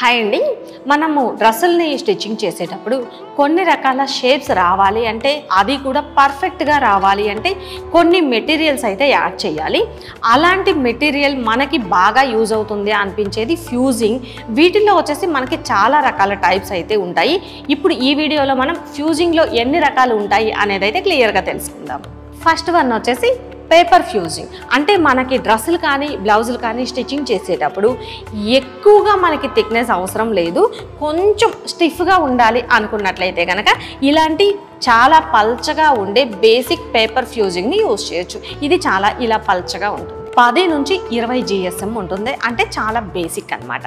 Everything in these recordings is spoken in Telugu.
హాయ్ అండి, మనము డ్రెస్సుల్ని స్టిచ్చింగ్ చేసేటప్పుడు కొన్ని రకాల షేప్స్ రావాలి అంటే, అది కూడా పర్ఫెక్ట్గా రావాలి అంటే కొన్ని మెటీరియల్స్ అయితే యాడ్ చేయాలి. అలాంటి మెటీరియల్ మనకి బాగా యూజ్ అవుతుంది అనిపించేది ఫ్యూజింగ్. వీటిల్లో వచ్చేసి మనకి చాలా రకాల టైప్స్ అయితే ఉంటాయి. ఇప్పుడు ఈ వీడియోలో మనం ఫ్యూజింగ్లో ఎన్ని రకాలు ఉంటాయి అనేది అయితే క్లియర్గా తెలుసుకుందాం. ఫస్ట్ వన్ వచ్చేసి పేపర్ ఫ్యూజింగ్. అంటే మనకి డ్రెస్సులు కానీ బ్లౌజులు కానీ స్టిచ్చింగ్ చేసేటప్పుడు ఎక్కువగా మనకి థిక్నెస్ అవసరం లేదు, కొంచెం స్టిఫ్గా ఉండాలి అనుకున్నట్లయితే కనుక ఇలాంటి చాలా పల్చగా ఉండే బేసిక్ పేపర్ ఫ్యూజింగ్ని యూజ్ చేయొచ్చు. ఇది చాలా ఇలా పల్చగా ఉంటుంది, 10 నుంచి 20 GSM ఉంటుంది, అంటే చాలా బేసిక్ అనమాట.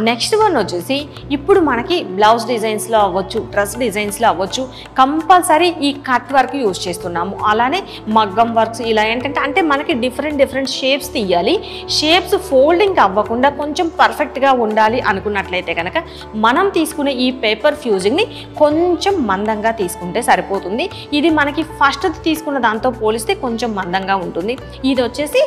నెక్స్ట్ వన్ వచ్చేసి ఇప్పుడు మనకి బ్లౌజ్ డిజైన్స్లో అవ్వచ్చు, డ్రెస్ డిజైన్స్లో అవ్వచ్చు, కంపల్సరీ ఈ కట్ వర్క్ యూజ్ చేస్తున్నాము. అలానే మగ్గం వర్క్స్ ఇలా ఏంటంటే అంటే మనకి డిఫరెంట్ షేప్స్ తీయాలి. షేప్స్ ఫోల్డింగ్ అవ్వకుండా కొంచెం పర్ఫెక్ట్గా ఉండాలి అనుకున్నట్లయితే కనుక మనం తీసుకునే ఈ పేపర్ ఫ్యూజింగ్ని కొంచెం మందంగా తీసుకుంటే సరిపోతుంది. ఇది మనకి ఫస్ట్ తీసుకున్న దాంతో పోలిస్తే కొంచెం మందంగా ఉంటుంది. ఇది వచ్చేసి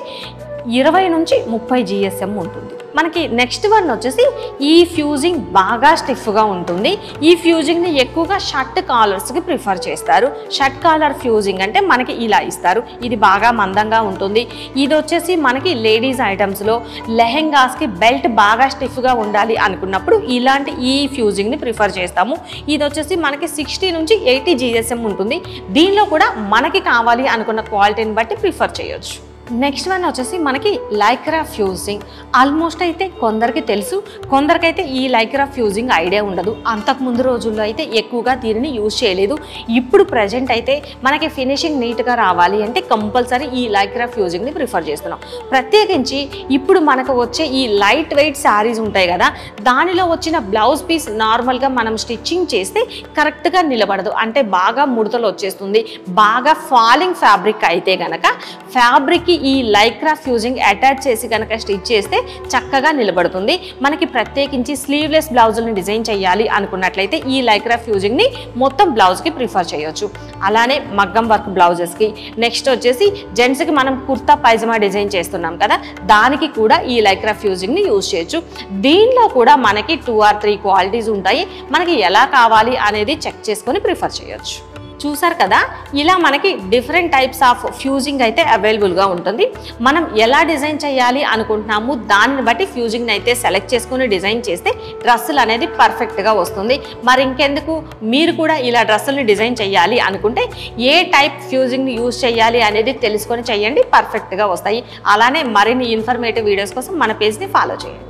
20 నుంచి 30 GSM ఉంటుంది. మనకి నెక్స్ట్ వన్ వచ్చేసి ఈ ఫ్యూజింగ్ బాగా స్టిఫ్గా ఉంటుంది. ఈ ఫ్యూజింగ్ని ఎక్కువగా షర్ట్ కాలర్స్కి ప్రిఫర్ చేస్తారు. షర్ట్ కాలర్ ఫ్యూజింగ్ అంటే మనకి ఇలా ఇస్తారు, ఇది బాగా మందంగా ఉంటుంది. ఇది వచ్చేసి మనకి లేడీస్ ఐటమ్స్లో లెహెంగాస్కి బెల్ట్ బాగా స్టిఫ్గా ఉండాలి అనుకున్నప్పుడు ఇలాంటి ఈ ఫ్యూజింగ్ని ప్రిఫర్ చేస్తాము. ఇది వచ్చేసి మనకి 60 నుంచి 80 GSM ఉంటుంది. దీనిలో కూడా మనకి కావాలి అనుకున్న క్వాలిటీని బట్టి ప్రిఫర్ చేయొచ్చు. నెక్స్ట్ వన్ వచ్చేసి మనకి లైక్రా ఫ్యూజింగ్. ఆల్మోస్ట్ అయితే కొందరికి తెలుసు, కొందరికైతే ఈ లైక్రా ఫ్యూజింగ్ ఐడియా ఉండదు. అంతకుముందు రోజుల్లో అయితే ఎక్కువగా దీనిని యూజ్ చేయలేదు. ఇప్పుడు ప్రజెంట్ అయితే మనకి ఫినిషింగ్ నీట్గా రావాలి అంటే కంపల్సరీ ఈ లైక్రా ఫ్యూజింగ్ని ప్రిఫర్ చేస్తున్నాం. ప్రత్యేకించి ఇప్పుడు మనకు వచ్చే ఈ లైట్ వెయిట్ శారీస్ ఉంటాయి కదా, దానిలో వచ్చిన బ్లౌజ్ పీస్ నార్మల్గా మనం స్టిచ్చింగ్ చేస్తే కరెక్ట్గా నిలబడదు, అంటే బాగా ముడతలు వచ్చేస్తుంది. బాగా ఫాలింగ్ ఫ్యాబ్రిక్ అయితే కనుక ఫ్యాబ్రిక్కి ఈ లైక్రా ఫ్యూజింగ్ అటాచ్ చేసి కనుక స్టిచ్ చేస్తే చక్కగా నిలబడుతుంది. మనకి ప్రత్యేకించి స్లీవ్లెస్ బ్లౌజుల్ని డిజైన్ చేయాలి అనుకున్నట్లయితే ఈ లైక్రా ఫ్యూజింగ్ని మొత్తం బ్లౌజ్కి ప్రిఫర్ చేయొచ్చు. అలానే మగ్గం వర్క్ బ్లౌజెస్కి, నెక్స్ట్ వచ్చేసి జెంట్స్కి మనం కుర్తా పైజమా డిజైన్ చేస్తున్నాం కదా, దానికి కూడా ఈ లైక్రా ఫ్యూజింగ్ని యూజ్ చేయొచ్చు. దీనిలో కూడా మనకి 2 or 3 క్వాలిటీస్ ఉంటాయి. మనకి ఎలా కావాలి అనేది చెక్ చేసుకొని ప్రిఫర్ చేయొచ్చు. చూసారు కదా, ఇలా మనకి డిఫరెంట్ టైప్స్ ఆఫ్ ఫ్యూజింగ్ అయితే అవైలబుల్గా ఉంటుంది. మనం ఎలా డిజైన్ చేయాలి అనుకుంటున్నాము దానిని బట్టి ఫ్యూజింగ్ని అయితే సెలెక్ట్ చేసుకుని డిజైన్ చేస్తే డ్రెస్సులు అనేది పర్ఫెక్ట్గా వస్తుంది. మరి ఇంకెందుకు, మీరు కూడా ఇలా డ్రెస్సుల్ని డిజైన్ చేయాలి అనుకుంటే ఏ టైప్ ఫ్యూజింగ్ని యూజ్ చేయాలి అనేది తెలుసుకొని చేయండి, పర్ఫెక్ట్గా వస్తాయి. అలానే మరిన్ని ఇన్ఫర్మేటివ్ వీడియోస్ కోసం మన పేజ్ని ఫాలో చేయండి.